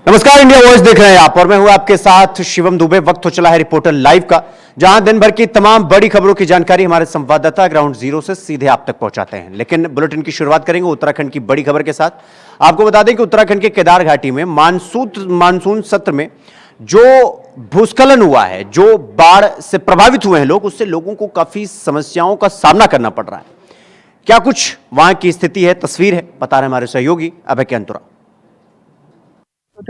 नमस्कार, India voice देख रहे हैं आप और मैं हूं आपके साथ शिवम दुबे। वक्त हो चला है रिपोर्टर लाइव का, जहां दिन भर की तमाम बड़ी खबरों की जानकारी हमारे संवाददाता ग्राउंड जीरो से सीधे आप तक पहुंचाते हैं। लेकिन बुलेटिन की शुरुआत करेंगे उत्तराखंड की बड़ी खबर के साथ। आपको बता दें कि उत्तराखंड के केदार घाटी में मानसून सत्र में जो भूस्खलन हुआ है, जो बाढ़ से प्रभावित हुए हैं लोग, उससे लोगों को काफी समस्याओं का सामना करना पड़ रहा है। क्या कुछ वहां की स्थिति है, तस्वीर है, बता रहे हमारे सहयोगी अभय कैंतुरा।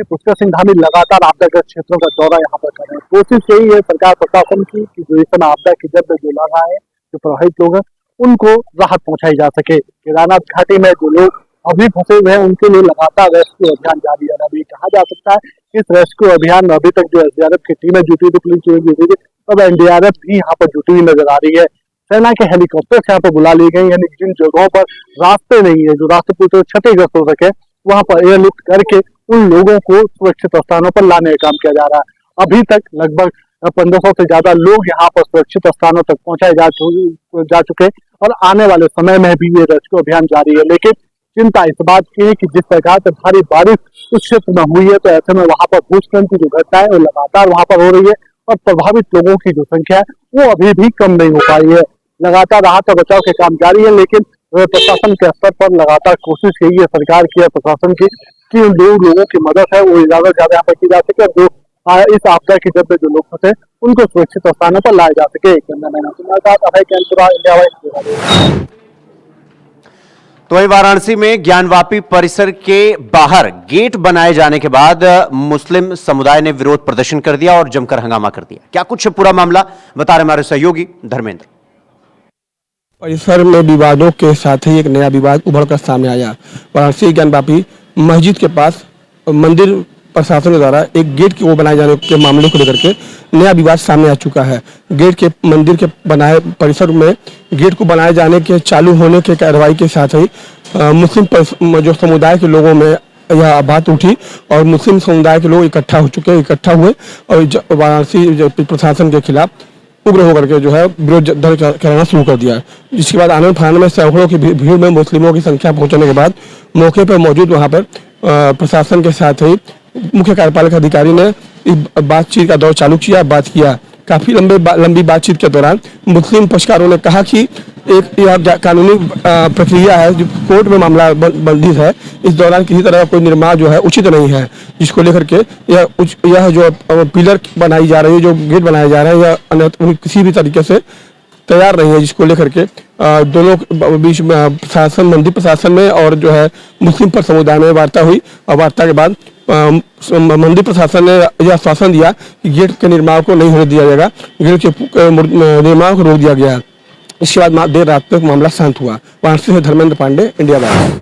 पुष्कर सिंह धामी लगातार आपदाग्रस्त क्षेत्रों का दौरा यहाँ पर कर रहे हैं। कोशिश यही है सरकार प्रशासन की कि जो इस समय आपदा की जद में जो लगा है, जो प्रभावित लोग हैं, उनको राहत पहुंचाई जा सके। केदारनाथ घाटी में जो लोग अभी फंसे हुए हैं, उनके लिए लगातार रेस्क्यू अभियान जारी है। अभी कहा जा सकता है कि इस रेस्क्यू अभियान में अभी तक जो एसडीआरएफ की टीमें जुटी थी, पुलिस टीम जुटी थी, अब एनडीआरएफ भी यहाँ पर जुटी हुई नजर आ रही है। सेना के हेलीकॉप्टर यहाँ पर बुला ली गई, यानी जिन जगहों पर रास्ते नहीं है, जो रास्ते पूरी तरह क्षतिग्रस्त हो सके, वहां पर एयरलिफ्ट करके उन लोगों को सुरक्षित स्थानों पर लाने का काम किया जा रहा है। अभी तक लगभग 1500 से ज्यादा लोग यहाँ पर सुरक्षित स्थानों तक पहुंचाए जा चुके और आने वाले समय में भी ये रेस्क्यू अभियान जारी है। लेकिन चिंता इस बात की है कि जिस प्रकार से भारी बारिश उस क्षेत्र में हुई है, तो ऐसे में वहां पर भूस्खलन की जो घटना है वो लगातार वहां पर हो रही है और प्रभावित लोगों की जो संख्या है वो अभी भी कम नहीं हो पाई है। लगातार राहत और बचाव के काम जारी है, लेकिन प्रशासन के स्तर पर लगातार कोशिश यही है सरकार की और प्रशासन की कि उन लोगों की मदद है वो ज्यादा से ज्यादा यहाँ पर की जा सके और जो इस आपदा की जद में जो लोग फंसे उनको सुरक्षित स्थानों पर लाए जा सके। तो वहीं वाराणसी में ज्ञानवापी परिसर के बाहर गेट बनाए जाने के बाद मुस्लिम समुदाय ने विरोध प्रदर्शन कर दिया और जमकर हंगामा कर दिया। क्या कुछ पूरा मामला, बता रहे हमारे सहयोगी धर्मेंद्र। परिसर में विवादों के साथ ही एक नया विवाद उभर कर सामने आया। वाराणसी ज्ञानवापी मस्जिद के पास मंदिर प्रशासन के द्वारा एक गेट को बनाए जाने के मामले को लेकर के नया विवाद सामने आ चुका है। गेट के मंदिर के बनाए परिसर में गेट को बनाए जाने के चालू होने के कार्रवाई के साथ ही मुस्लिम जो समुदाय के लोगों में यह बात उठी और मुस्लिम समुदाय के लोग इकट्ठा हुए और वाराणसी प्रशासन के खिलाफ उग्र होकर के जो है विरोध दर्ज कराना शुरू कर दिया। जिसके बाद आनंद फानंद में सैकड़ों की भीड़ में मुस्लिमों की संख्या पहुंचने के बाद मौके पर मौजूद वहां पर प्रशासन के साथ ही मुख्य कार्यपालक अधिकारी ने बातचीत का दौर चालू किया, बात किया। काफी लंबी बातचीत के दौरान मुस्लिम पक्षकारों ने कहा कि एक यह कानूनी प्रक्रिया है, जो कोर्ट में मामला बंदिश है, इस दौरान किसी तरह का कोई निर्माण जो है उचित नहीं है, जिसको लेकर के यह जो पिलर बनाई जा रही है, जो गेट बनाया जा रहा है, यह किसी भी तरीके से तैयार नहीं है, जिसको लेकर के दोनों बीच में प्रशासन, मंदिर प्रशासन में और जो है मुस्लिम पर समुदाय में वार्ता हुई और वार्ता के बाद मंदिर प्रशासन ने यह आश्वासन दिया कि गेट के निर्माण को नहीं होने दिया जाएगा, गेट के निर्माण को रोक दिया गया। इसके बाद देर रात तक मामला शांत हुआ। वाराणसी से धर्मेंद्र पांडे, इंडिया वॉइस।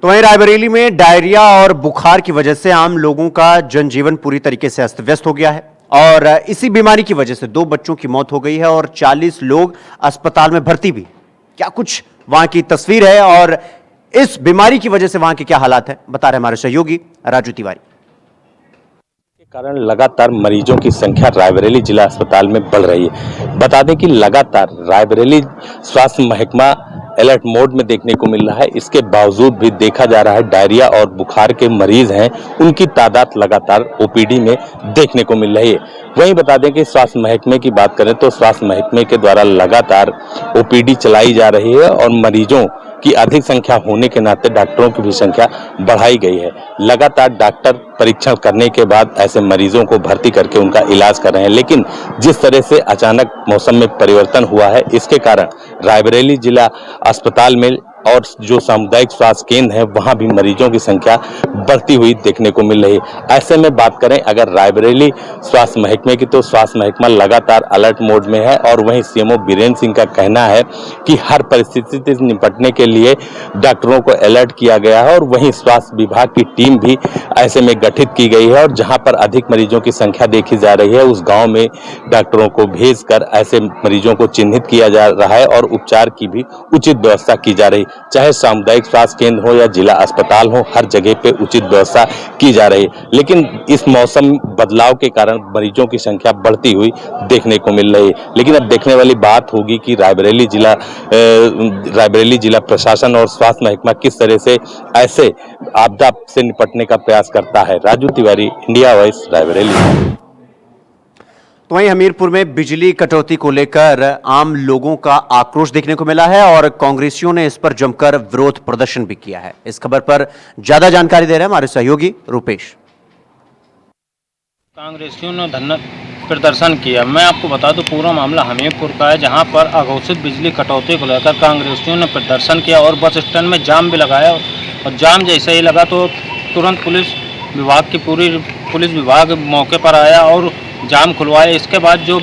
तो वहीं रायबरेली में डायरिया और बुखार की वजह से आम लोगों का जनजीवन पूरी तरीके से अस्त व्यस्त हो गया है और इसी बीमारी की वजह से 2 बच्चों की मौत हो गई है और 40 लोग अस्पताल में भर्ती भी। क्या कुछ वहां की तस्वीर है और इस बीमारी की वजह से वहां के क्या हालात है, बता रहे हमारे सहयोगी राजू तिवारी। के कारण लगातार मरीजों की संख्या रायबरेली जिला अस्पताल में बढ़ रही है। बता दें कि लगातार रायबरेली स्वास्थ्य महकमा अलर्ट मोड में देखने को मिल रहा है। इसके बावजूद भी देखा जा रहा है डायरिया और बुखार के मरीज हैं, उनकी तादाद लगातार ओपीडी में देखने को मिल रही है। वहीं बता दें कि स्वास्थ्य महकमे की बात करें तो स्वास्थ्य महकमे के द्वारा लगातार ओपीडी चलाई जा रही है और मरीजों की अधिक संख्या होने के नाते डॉक्टरों की भी संख्या बढ़ाई गई है। लगातार डॉक्टर परीक्षण करने के बाद ऐसे मरीजों को भर्ती करके उनका इलाज कर रहे हैं, लेकिन जिस तरह से अचानक मौसम में परिवर्तन हुआ है, इसके कारण रायबरेली जिला अस्पताल में और जो सामुदायिक स्वास्थ्य केंद्र है वहां भी मरीजों की संख्या बढ़ती हुई देखने को मिल रही है। ऐसे में बात करें अगर रायबरेली स्वास्थ्य महकमे की, तो स्वास्थ्य महकमा लगातार अलर्ट मोड में है और वहीं सीएमओ बीरेंद्र सिंह का कहना है कि हर परिस्थिति से निपटने के लिए डॉक्टरों को अलर्ट किया गया है और वहीं स्वास्थ्य विभाग की टीम भी ऐसे में गठित की गई है और जहां पर अधिक मरीजों की संख्या देखी जा रही है उस गाँव में डॉक्टरों को भेजकर ऐसे मरीजों को चिन्हित किया जा रहा है और उपचार की भी उचित व्यवस्था की जा रही। चाहे सामुदायिक स्वास्थ्य केंद्र हो या जिला अस्पताल हो, हर जगह पे उचित व्यवस्था की जा रही है। लेकिन इस मौसम बदलाव के कारण मरीजों की संख्या बढ़ती हुई देखने को मिल रही है। लेकिन अब देखने वाली बात होगी कि रायबरेली जिला प्रशासन और स्वास्थ्य महकमा किस तरह से ऐसे आपदा से निपटने का प्रयास करता है। Raju Tiwari, India voice, Raebareli. तो वहीं हमीरपुर में बिजली कटौती को लेकर आम लोगों का आक्रोश देखने को मिला है और कांग्रेसियों ने इस पर जमकर विरोध प्रदर्शन भी किया है। इस खबर पर ज्यादा जानकारी दे रहे हैं हमारे सहयोगी रूपेश। कांग्रेसियों ने धरना प्रदर्शन किया। मैं आपको बता दूं, पूरा मामला हमीरपुर का है, जहां पर अघोषित बिजली कटौती को लेकर कांग्रेसियों ने प्रदर्शन किया और बस स्टैंड में जाम भी लगाया। और जाम जैसे ही लगा तो तुरंत पूरी पुलिस विभाग मौके पर आया और जाम खुलवाए। इसके बाद जो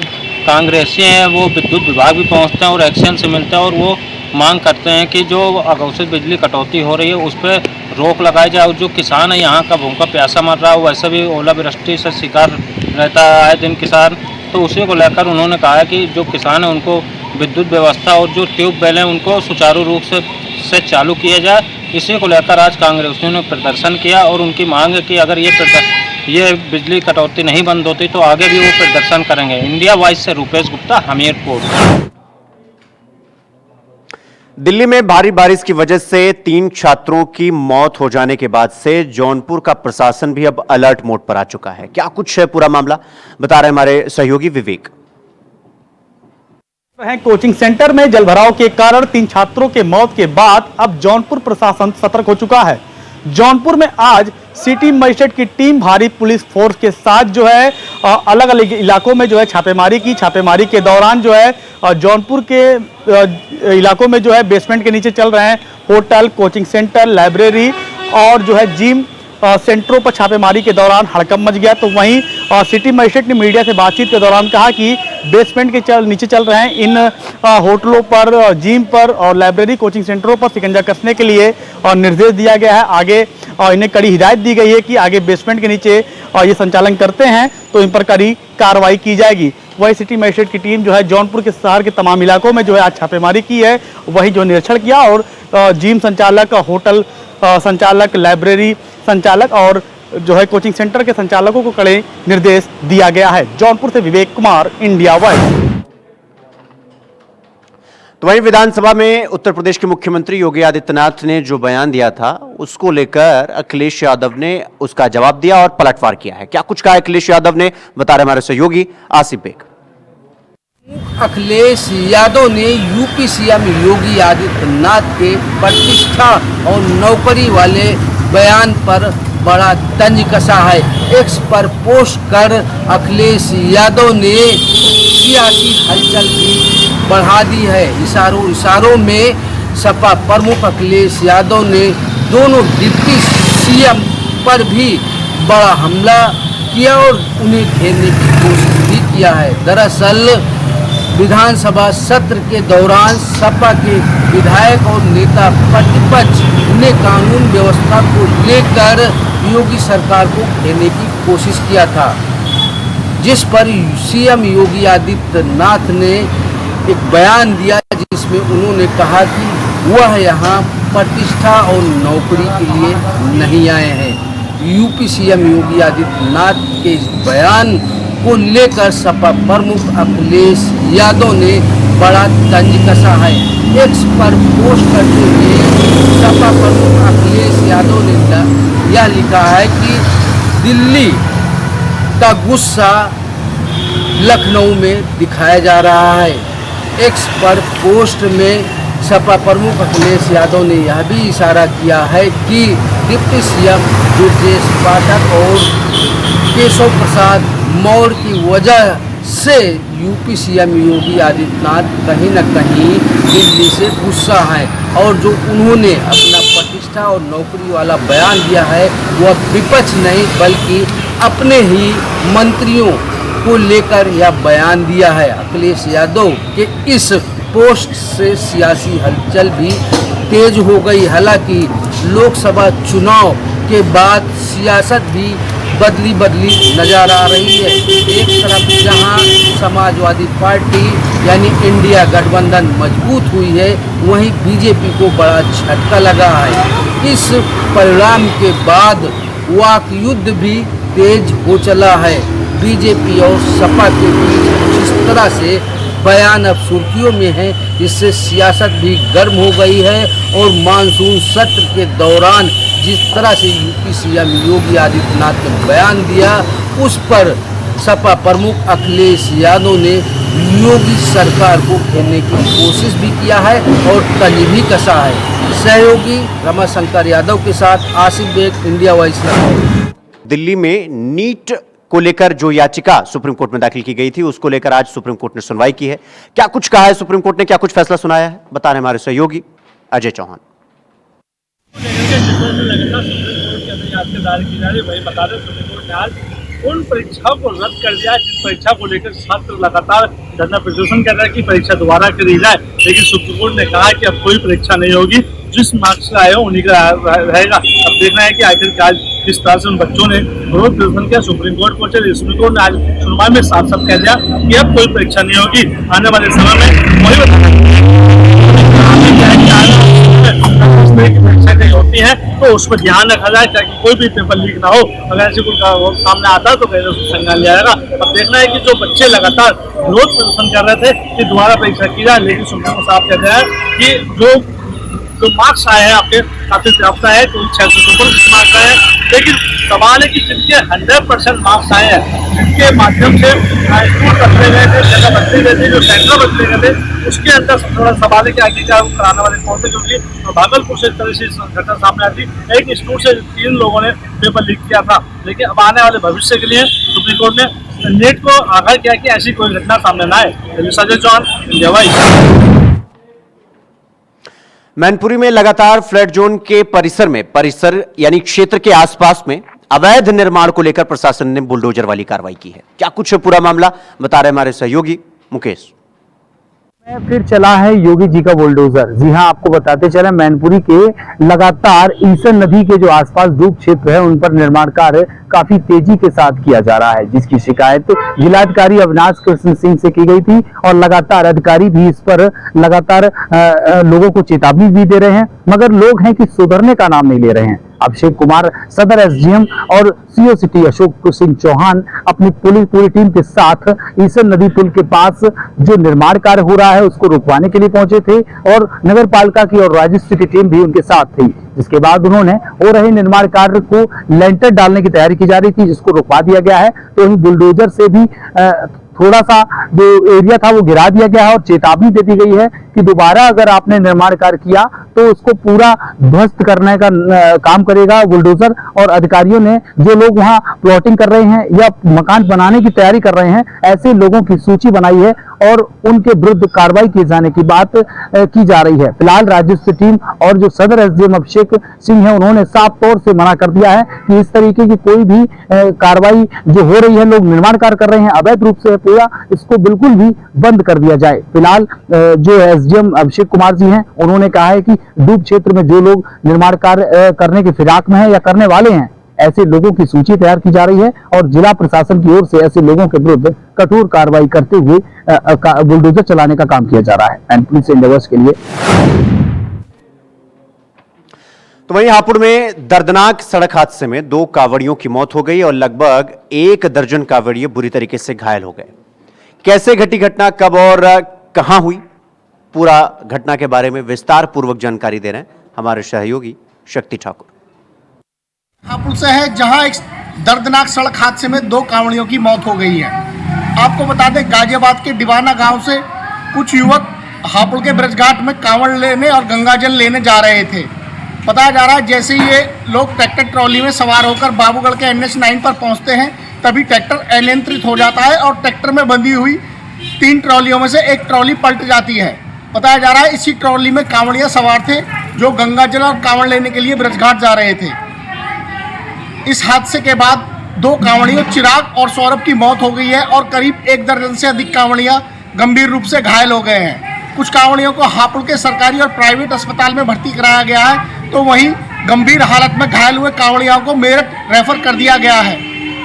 कांग्रेसी हैं वो विद्युत विभाग भी पहुंचते हैं और एक्शन से मिलते हैं और वो मांग करते हैं कि जो अघोषित बिजली कटौती हो रही है उस पर रोक लगाई जाए। और जो किसान है यहाँ का भूखा प्यासा मर रहा है, वैसे भी ओलावृष्टि से शिकार रहता है दिन किसान, तो उसी को लेकर उन्होंने कहा कि जो किसान है उनको विद्युत व्यवस्था और जो ट्यूबवेल हैं उनको सुचारू रूप से चालू किया जाए। इसी को लेकर आज कांग्रेसियों ने प्रदर्शन किया और उनकी मांग है कि अगर ये बिजली कटौती नहीं बंद होती तो आगे भी वो प्रदर्शन करेंगे। इंडिया वॉइस से रूपेश गुप्ता, हमीरपुर। दिल्ली में भारी बारिश की वजह से 3 छात्रों की मौत हो जाने के बाद से जौनपुर का प्रशासन भी अब अलर्ट मोड पर आ चुका है। क्या कुछ है पूरा मामला, बता रहे हमारे सहयोगी विवेक। कोचिंग सेंटर में जलभराव के कारण 3 छात्रों के मौत के बाद अब जौनपुर प्रशासन सतर्क हो चुका है। जौनपुर में आज सिटी मजिस्ट्रेट की टीम भारी पुलिस फोर्स के साथ जो है अलग अलग इलाकों में जो है छापेमारी की। छापेमारी के दौरान जो है जौनपुर के इलाकों में जो है बेसमेंट के नीचे चल रहे हैं होटल, कोचिंग सेंटर, लाइब्रेरी और जो है जिम सेंटरों पर छापेमारी के दौरान हड़कंप मच गया। तो वहीं सिटी मजिस्ट्रेट ने मीडिया से बातचीत के दौरान कहा कि बेसमेंट के नीचे चल रहे हैं इन होटलों पर, जिम पर और लाइब्रेरी, कोचिंग सेंटरों पर शिकंजा कसने के लिए निर्देश दिया गया है। आगे इन्हें कड़ी हिदायत दी गई है कि आगे बेसमेंट के नीचे ये संचालन करते हैं तो इन पर कड़ी कार्रवाई की जाएगी। वही सिटी मजिस्ट्रेट की टीम जो है जौनपुर के शहर के तमाम इलाकों में जो है आज छापेमारी की है, वही जो निरीक्षण किया और जिम संचालक, होटल संचालक, लाइब्रेरी संचालक और जो है कोचिंग सेंटर के संचालकों को कड़े निर्देश दिया गया है। जौनपुर से विवेक कुमार, इंडिया वॉइस। तो वहीं विधानसभा में उत्तर प्रदेश के मुख्यमंत्री योगी आदित्यनाथ ने जो बयान दिया था उसको लेकर अखिलेश यादव ने उसका जवाब दिया और पलटवार किया है। क्या कुछ कहा अखिलेश यादव ने, बता रहे हमारे सहयोगी आसिफ बेग। अखिलेश यादव ने यूपी सीएम योगी आदित्यनाथ के प्रतिष्ठा और नौकरी वाले बयान पर बड़ा तंज कसा है। एक्स पर पोस्ट कर अखिलेश यादव ने सियासी हलचल भी बढ़ा दी है। इशारों में सपा प्रमुख अखिलेश यादव ने दोनों डिप्टी सीएम पर भी बड़ा हमला किया और उन्हें घेरने की कोशिश भी किया है। दरअसल विधानसभा सत्र के दौरान सपा के विधायक और नेता प्रतिपक्ष ने कानून व्यवस्था को लेकर योगी सरकार को घेरने की कोशिश किया था, जिस पर सीएम योगी आदित्यनाथ ने एक बयान दिया जिसमें उन्होंने कहा कि वह यहाँ प्रतिष्ठा और नौकरी के लिए नहीं आए हैं। यूपी सीएम योगी आदित्यनाथ के इस बयान को लेकर सपा प्रमुख अखिलेश यादव ने बड़ा तंज कसा है। एक्स पर पोस्ट करते हुए सपा प्रमुख अखिलेश यादव ने यह लिखा है कि दिल्ली का गुस्सा लखनऊ में दिखाया जा रहा है। एक्स पर पोस्ट में सपा प्रमुख अखिलेश यादव ने यह भी इशारा किया है कि डिप्टी सीएम ब्रजेश पाठक और केशव प्रसाद मौर्य की वजह से यूपी सीएम योगी आदित्यनाथ कहीं न कहीं दिल्ली से गुस्सा है और जो उन्होंने अपना प्रतिष्ठा और नौकरी वाला बयान दिया है वह विपक्ष नहीं बल्कि अपने ही मंत्रियों को लेकर यह बयान दिया है। अखिलेश यादव के इस पोस्ट से सियासी हलचल भी तेज हो गई। हालांकि लोकसभा चुनाव के बाद सियासत भी बदली बदली नजर आ रही है। एक तरफ जहां समाजवादी पार्टी यानी इंडिया गठबंधन मजबूत हुई है, वहीं बीजेपी को बड़ा झटका लगा है। इस परिणाम के बाद वाक युद्ध भी तेज हो चला है। बीजेपी और सपा के बीच जिस तरह से बयान अब सुर्खियों में है, इससे सियासत भी गर्म हो गई है और मानसून सत्र के दौरान जिस तरह से यूपी सीएम योगी आदित्यनाथ ने बयान दिया, उस पर सपा प्रमुख अखिलेश यादव ने योगी सरकार को घेरने की कोशिश भी किया है और तंज भी कसा है। सहयोगी रमाशंकर यादव के साथ आसिफ बेग, इंडिया वॉइस लखनऊ। दिल्ली में नीट को लेकर जो याचिका सुप्रीम कोर्ट में दाखिल की गई थी, उसको लेकर आज सुप्रीम कोर्ट ने सुनवाई की है। क्या कुछ कहा है सुप्रीम कोर्ट ने, क्या कुछ फैसला सुनाया है, बता रहे हमारे सहयोगी अजय चौहान। उन परीक्षाओं को रद्द कर दिया जिस परीक्षा को लेकर छात्र लगातार धरना प्रदर्शन कर रहे हैं कि परीक्षा दोबारा करी जाए, लेकिन सुप्रीम कोर्ट ने कहा कि अब कोई परीक्षा नहीं होगी, जिस मार्क्स आए हो उन्हीं का रहेगा। अब देखना है कि आखिरकार किस तरह से उन बच्चों ने विरोध प्रदर्शन किया, सुप्रीम कोर्ट पहुंचे। सुप्रीम कोर्ट ने आज सुनवाई में साफ साफ कह दिया कि अब कोई परीक्षा नहीं होगी, आने वाले समय में वही परीक्षा कहीं होती है तो उस पर ध्यान रखा जाए ताकि कोई भी पेपर लीक ना हो। अगर ऐसे कोई सामने आता है तो कहीं संज्ञान लिया जाएगा। अब देखना है कि जो बच्चे लगातार विरोध प्रदर्शन कर रहे थे कि दोबारा परीक्षा की जाए, लेकिन सुप्रीम कोर्ट साफ कहते हैं कि जो मार्क्स आए हैं आपके काफी जाब्ता है, तो 600 से ऊपर मार्क्स आए हैं, लेकिन सवाल है कि जिनके 100% मार्क्स आए हैं, जिनके माध्यम से स्कूल बदले गए थे, जगह बदले गए थे, जो सेंटर बदले गए थे, उसके अंदर सबसे बड़ा सवाल है कि आगे क्या कराने वाले कौन थे, क्योंकि भागलपुर से इस तरह से घटना सामने आती। एक स्कूल से 3 लोगों ने पेपर लीक किया था, लेकिन अब आने वाले भविष्य के लिए सुप्रीम कोर्ट ने नेट को आगाह किया कि ऐसी कोई घटना सामने न आए। Ajay Chauhan, India Voice. मैनपुरी में लगातार फ्लड जोन के परिसर यानी क्षेत्र के आसपास में अवैध निर्माण को लेकर प्रशासन ने बुलडोजर वाली कार्रवाई की है। क्या कुछ है पूरा मामला, बता रहे हमारे सहयोगी मुकेश। फिर चला है योगी जी का बुलडोजर। जी हां, आपको बताते चले मैनपुरी के लगातार ईसन नदी के जो आसपास डूब क्षेत्र है उन पर निर्माण कार्य काफी तेजी के साथ किया जा रहा है, जिसकी शिकायत जिलाधिकारी अविनाश कृष्ण सिंह से की गई थी और लगातार अधिकारी भी इस पर लगातार लोगों को चेतावनी भी दे रहे हैं, मगर लोग हैं कि सुधरने का नाम नहीं ले रहे हैं। अभिषेक कुमार सदर एसडीएम और सीओ सिटी अशोक सिंह चौहान अपनी पूरी टीम के साथ ईसन नदी पुल के पास जो निर्माण कार्य हो रहा है उसको रुकवाने के लिए पहुंचे थे और नगर पालिका की और राजस्व की टीम भी उनके साथ थी, जिसके बाद उन्होंने हो रहे निर्माण कार्य को लेंटर डालने की तैयारी की जा रही थी, जिसको रुकवा दिया गया है। तो वहीं बुलडोजर से भी थोड़ा सा जो एरिया था वो गिरा दिया गया है और चेतावनी दे दी गई है कि दोबारा अगर आपने निर्माण कार्य किया तो उसको पूरा ध्वस्त करने का काम करेगा बुलडोजर। और अधिकारियों ने जो लोग वहां प्लॉटिंग कर रहे हैं या मकान बनाने की तैयारी कर रहे हैं, ऐसे लोगों की सूची बनाई है और उनके विरुद्ध कार्रवाई किए जाने की बात की जा रही है। फिलहाल राजस्व टीम और जो सदर एसडीएम अभिषेक सिंह है उन्होंने साफ तौर से मना कर दिया है कि इस तरीके की कोई भी कार्रवाई जो हो रही है, लोग निर्माण कार्य कर रहे हैं अवैध रूप से, पूरा इसको बिल्कुल भी बंद कर दिया जाए। फिलहाल जो एसडीएम अभिषेक कुमार जी हैं उन्होंने कहा है कि डूब क्षेत्र में जो लोग निर्माण कार्य करने की फिराक में है या करने वाले हैं, ऐसे लोगों की सूची तैयार की जा रही है और जिला प्रशासन की ओर से ऐसे लोगों के विरुद्ध कठोर कार्रवाई करते हुए बुलडोजर चलाने का काम किया जा रहा है। मैनपुरी से इंडिया वॉइस के लिए। तो वहीं हापुड़ में दर्दनाक सड़क हादसे में 2 कांवड़ियों की मौत हो गई और लगभग 1 दर्जन कांवड़िए बुरी तरीके से घायल हो गए। कैसे घटी घटना, कब और कहां हुई, पूरा घटना के बारे में विस्तार पूर्वक जानकारी दे रहे हैं हमारे सहयोगी शक्ति ठाकुर। हापुड़ से है, जहां एक दर्दनाक सड़क हादसे में 2 कांवड़ियों की मौत हो गई है। आपको बता दें, गाजियाबाद के दीवाना गांव से कुछ युवक हापुड़ के ब्रजघाट में कांवड़ लेने और गंगाजल लेने जा रहे थे। बताया जा रहा है जैसे ही ये लोग ट्रैक्टर ट्रॉली में सवार होकर बाबूगढ़ के NH9 पर पहुंचते हैं, तभी ट्रैक्टर अनियंत्रित हो जाता है और ट्रैक्टर में बंधी हुई 3 ट्रॉलियों में से एक ट्रॉली पलट जाती है। बताया जा रहा है इसी ट्रॉली में कांवड़िया सवार थे जो गंगाजल और कांवड़ लेने के लिए ब्रजघाट जा रहे थे। इस हादसे के बाद 2 कांवड़ियों चिराग और सौरभ की मौत हो गई है और करीब 1 दर्जन से अधिक कांवड़िया गंभीर रूप से घायल हो गए हैं। कुछ कांवड़ियों को हापुड़ के सरकारी और प्राइवेट अस्पताल में भर्ती कराया गया है, तो वहीं गंभीर हालत में घायल हुए कांवड़ियों को मेरठ रेफर कर दिया गया है।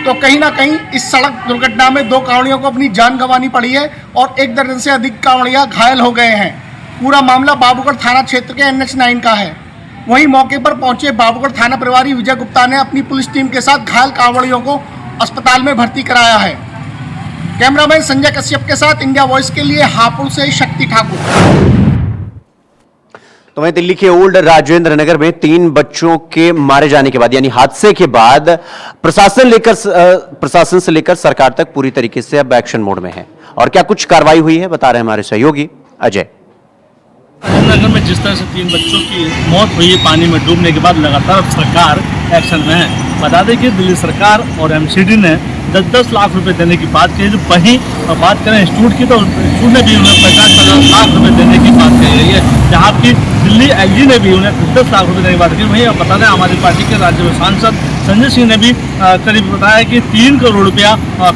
तो कहीं ना कहीं इस सड़क दुर्घटना में 2 कांवड़ियों को अपनी जान गंवानी पड़ी है और 1 दर्जन से अधिक कांवड़िया घायल हो गए हैं। पूरा मामला बाबूगढ़ थाना क्षेत्र के NH9 का है। वहीं मौके पर पहुंचे बाबूगढ़ थाना प्रभारी विजय गुप्ता ने अपनी पुलिस टीम के साथ घायल कांवड़ियों को अस्पताल में भर्ती कराया है। कैमरामैन संजय कश्यप के साथ इंडिया वॉइस के लिए हापुड़ से शक्ति ठाकुर। तो वहीं दिल्ली के ओल्ड राजेंद्र नगर में 3 बच्चों के मारे जाने के बाद यानी हादसे के बाद प्रशासन से लेकर सरकार तक पूरी तरीके से अब एक्शन मोड में है। और क्या कुछ कार्रवाई हुई है बता रहे हैं हमारे सहयोगी अजय। नगर में जिस तरह से 3 बच्चों की मौत हुई है पानी में डूबने के बाद, लगातार सरकार एक्शन में है। बता दें कि दिल्ली सरकार और MCD ने 10-10 लाख रुपए देने की बात कही है। वहीं बात करें इंस्टीट्यूट की तो इंस्टीट्यूट ने भी उन्हें 50-50 लाख रुपए देने की बात कही गई है, जहाँ की दिल्ली LG ने भी उन्हें 10 लाख रुपए देने की बात की। वहीं अब बता दें हमारी आम आदमी पार्टी के राज्य में सांसद संजय सिंह ने भी करीब बताया कि 3 करोड़ रुपया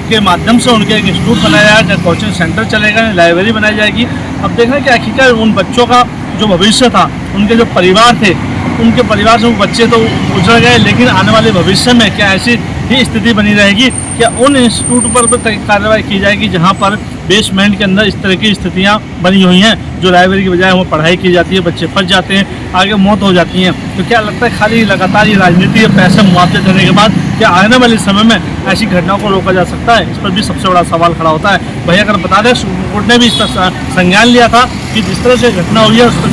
के माध्यम से उनके एक इंस्टीट्यूट बनाया जाएगा, कोचिंग सेंटर चलेगा, लाइब्रेरी बनाई जाएगी। अब देखना कि आखिरकार उन बच्चों का जो भविष्य था, उनके जो परिवार थे, उनके परिवार से वो बच्चे तो गुजर गए, लेकिन आने वाले भविष्य में क्या ऐसी ही स्थिति बनी रहेगी? क्या उन इंस्टीट्यूट पर तो कार्रवाई की जाएगी जहां पर बेसमेंट के अंदर इस तरह की स्थितियां बनी हुई हैं, जो लाइब्रेरी की बजाय वहाँ पढ़ाई की जाती है, बच्चे फंस जाते हैं, आगे मौत हो जाती है। तो क्या लगता है खाली लगातार ये राजनीति या पैसे मुआवजे देने के बाद क्या आने वाले समय में ऐसी घटनाओं को रोका जा सकता है? इस पर भी सबसे बड़ा सवाल खड़ा होता है। भैया अगर बता दें, सुप्रीम कोर्ट ने भी इस पर संज्ञान लिया था कि जिस तरह से घटना हुई है उस पर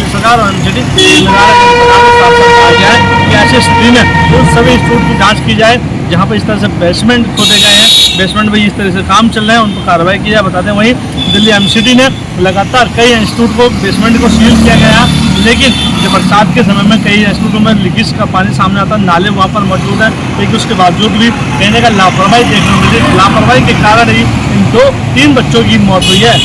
सरकार और ऐसी स्थिति में उन सभी इंस्टीट्यूट की जाँच की जाए जहाँ पर इस तरह से बेसमेंट खोदे गए हैं, बेसमेंट में इस तरह से काम चल रहे हैं, उन पर कार्रवाई की जाए। बता दें वहीं दिल्ली MCD ने लगातार कई इंस्टीट्यूट को बेसमेंट को सील किया गया, लेकिन जब बरसात के समय में कई इंस्टीट्यूटों में लीकेज का पानी सामने आता है, नाले वहाँ पर मौजूद है, लेकिन उसके बावजूद भी कहने का लापरवाही देखने को मिली। लापरवाही के कारण ही इन 2-3 बच्चों की मौत हुई है।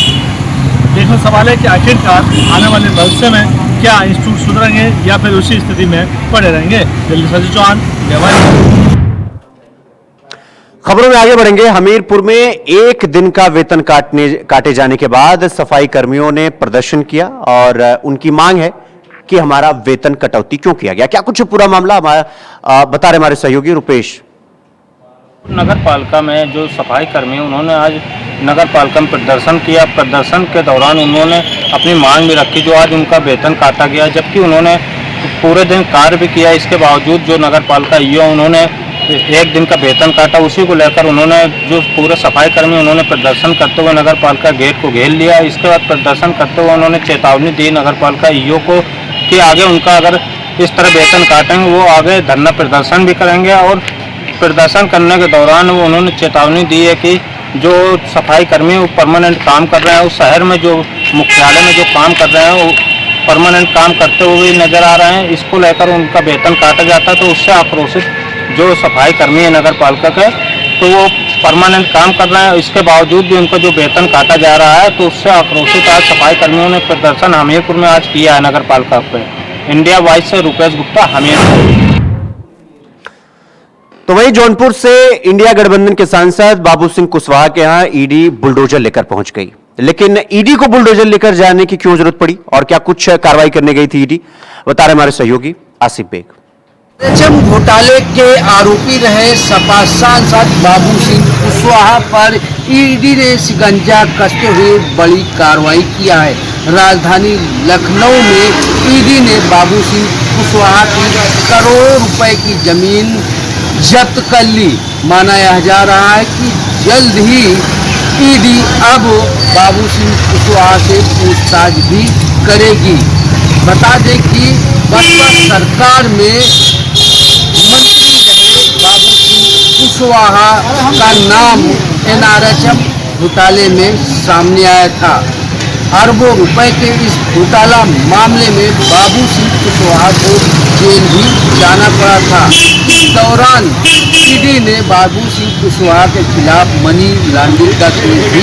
देखना सवाल है कि आखिरकार आने वाले भविष्य में क्या इंस्टीट्यूट सुधरेंगे या फिर उसी स्थिति में पड़े रहेंगे। दिल्ली से चौहान, खबरों में आगे बढ़ेंगे। हमीरपुर में 1 दिन का वेतन काटे जाने के बाद सफाई कर्मियों ने प्रदर्शन किया और उनकी मांग है कि हमारा वेतन कटौती क्यों किया गया। क्या कुछ पूरा मामला हमारा बता रहे हमारे सहयोगी रुपेश। नगर पालिका में जो सफाई कर्मी उन्होंने आज नगर पालिका में प्रदर्शन किया। प्रदर्शन के दौरान उन्होंने अपनी मांग भी रखी, जो आज उनका वेतन काटा गया, जबकि उन्होंने पूरे दिन कार्य भी किया। इसके बावजूद जो नगर पालिका ईओ उन्होंने 1 दिन का वेतन काटा, उसी को लेकर उन्होंने जो पूरे सफाई कर्मी उन्होंने प्रदर्शन करते हुए नगर पालिका गेट को घेर लिया। इसके बाद प्रदर्शन करते हुए उन्होंने चेतावनी दी नगर पालिका ईओ को कि आगे उनका अगर इस तरह वेतन काटेंगे वो आगे धरना प्रदर्शन भी करेंगे। और प्रदर्शन करने के दौरान वो उन्होंने चेतावनी दी है कि जो सफाई कर्मी वो परमानेंट काम कर रहे हैं, उस शहर में जो मुख्यालय में जो काम कर रहे हैं वो परमानेंट काम करते हुए नजर आ रहे हैं। इसको लेकर उनका वेतन काटा जाता है, तो उससे आक्रोशित जो सफाई कर्मी है नगर पालिका के, तो वो परमानेंट काम कर रहे हैं, इसके बावजूद भी उनका जो वेतन काटा जा रहा है, तो उससे आक्रोशित आज सफाई कर्मियों ने प्रदर्शन हमीरपुर में आज किया है नगर पालिका पे। इंडिया वॉइस से रुपेश गुप्ता, हमीरपुर। तो वहीं जौनपुर से इंडिया गठबंधन के सांसद बाबू सिंह कुशवाहा के यहां ईडी बुलडोजर लेकर पहुंच गई, लेकिन ईडी को बुलडोजर लेकर जाने की क्यों जरूरत पड़ी और क्या कुछ कार्रवाई करने गई थी ईडी, बता रहे हमारे सहयोगी आसिफ बेग। रेशम घोटाले के आरोपी रहे सपा सांसद बाबू सिंह कुशवाहा पर ईडी ने शिकंजा कसते हुए बड़ी कार्रवाई किया है। राजधानी लखनऊ में ईडी ने बाबू सिंह कुशवाहा की करोड़ों रुपए की जमीन जब्त कर ली। माना जा रहा है कि जल्द ही ईडी अब बाबू सिंह कुशवाहा से पूछताछ भी करेगी। बता दें कि बसपा सरकार में मंत्री रहे बाबू सिंह कुशवाहा का नाम NRHM घोटाले में सामने आया था। अरबों रुपए के इस घोटाला मामले में बाबू सिंह कुशवाहा को जेल भी जाना पड़ा था। इस दौरान ईडी ने बाबू सिंह कुशवाहा के खिलाफ मनी लॉन्ड्रिंग का केस भी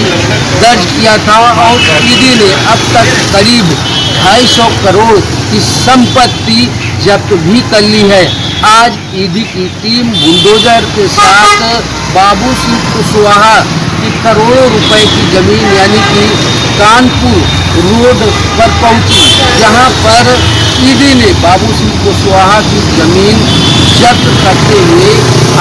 दर्ज किया था और ईडी ने अब तक करीब 250 करोड़ की संपत्ति जब्त भी कर ली है। आज ईडी की टीम बुलडोजर के साथ बाबू सिंह कुशवाहा की करोड़ों रुपए की जमीन यानी कि कानपुर रोड पर पहुंची, जहां पर ईडी ने बाबू सिंह कुशवाहा की जमीन जब्त करते हुए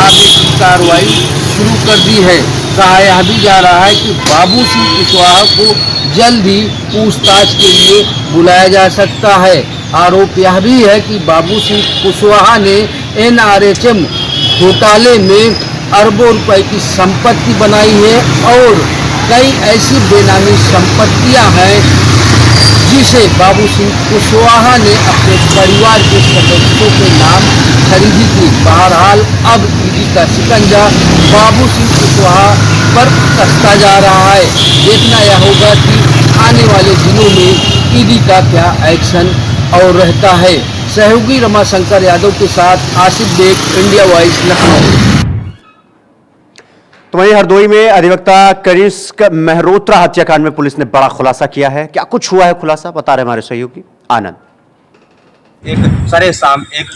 आगे की कार्रवाई शुरू कर दी है। कहा यह भी जा रहा है कि बाबू सिंह कुशवाहा को जल्द ही पूछताछ के लिए बुलाया जा सकता है। आरोप यह भी है कि बाबू सिंह कुशवाहा ने NRHM घोटाले में अरबों रुपए की संपत्ति बनाई है और कई ऐसी बेनामी संपत्तियां हैं जिसे बाबू सिंह कुशवाहा ने अपने परिवार के सदस्यों के नाम खरीदी थी। बहरहाल अब ईडी का शिकंजा बाबू सिंह कुशवाहा पर कसता जा रहा है। देखना यह होगा कि आने वाले दिनों में ईडी का क्या एक्शन और रहता है। सहयोगी रमाशंकर यादव के साथ आसिफ बेग, इंडिया वॉइस, लखनऊ। तो वहीं हरदोई में अधिवक्ता कनिष्क मेहरोत्रा हत्याकांड में पुलिस ने बड़ा खुलासा किया है। क्या कुछ हुआ है खुलासा, बता रहे हमारे सहयोगी आनंद। एक सरेआम एक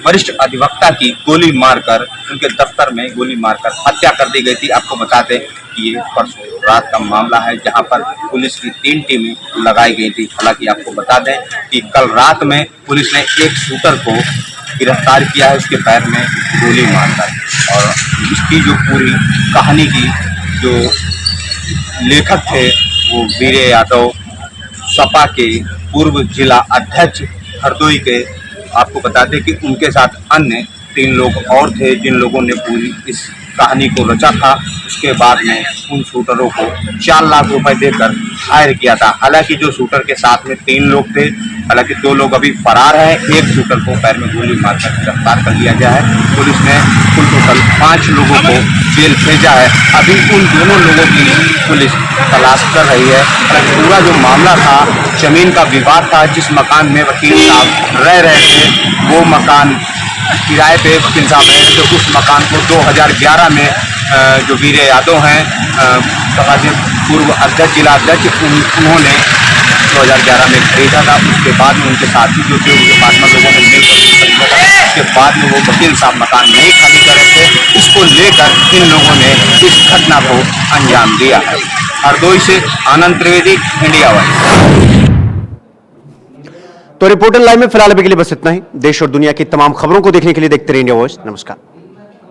वरिष्ठ अधिवक्ता की गोली मारकर, उनके दफ्तर में गोली मारकर हत्या कर दी गई थी। आपको बता दें कि ये परसों रात का मामला है, जहां पर पुलिस की 3 टीमें लगाई गई थी। हालांकि आपको बता दें कि कल रात में पुलिस ने एक शूटर को गिरफ्तार किया है, उसके पैर में गोली मारकर। और इसकी जो पूरी कहानी की जो लेखक थे वो वीर यादव, सपा के पूर्व जिला अध्यक्ष हरदोई के। आपको बता दें कि उनके साथ अन्य 3 लोग और थे जिन लोगों ने पूरी इस कहानी को रचा था। उसके बाद में उन शूटरों को 4 लाख रुपए देकर हायर किया था। हालांकि जो शूटर के साथ में 3 लोग थे, हालांकि 2 लोग अभी फरार हैं। एक शूटर को पैर में गोली मारकर गिरफ्तार कर लिया गया है। पुलिस ने कुल टोटल 5 लोगों को जेल भेजा है। अभी उन दोनों लोगों की पुलिस तलाश कर रही है। पूरा जो मामला था, जमीन का विवाद था। जिस मकान में वकील साहब रह रहे थे वो मकान किराए पे वकील साहब रहे थे। तो उस मकान को 2011 में जो वीर यादव हैं, पूर्व अध्यक्ष, जिला अध्यक्ष, उन्होंने 2011 में खरीदा था। उसके बाद में उनके साथी जो थे, उनके पार्टनर लोगों ने मिलकर खरीदा था। उसके बाद में वो वकील साहब मकान नहीं खाली कर रहे थे। इसको लेकर इन लोगों ने इस घटना को अंजाम दिया है। हरदोई से आनंद त्रिवेदी, इंडिया वाइज। तो रिपोर्टर लाइव में फिलहाल अभी के लिए बस इतना ही। देश और दुनिया की तमाम खबरों को देखने के लिए देखते रहिए इंडिया वॉइस। नमस्कार।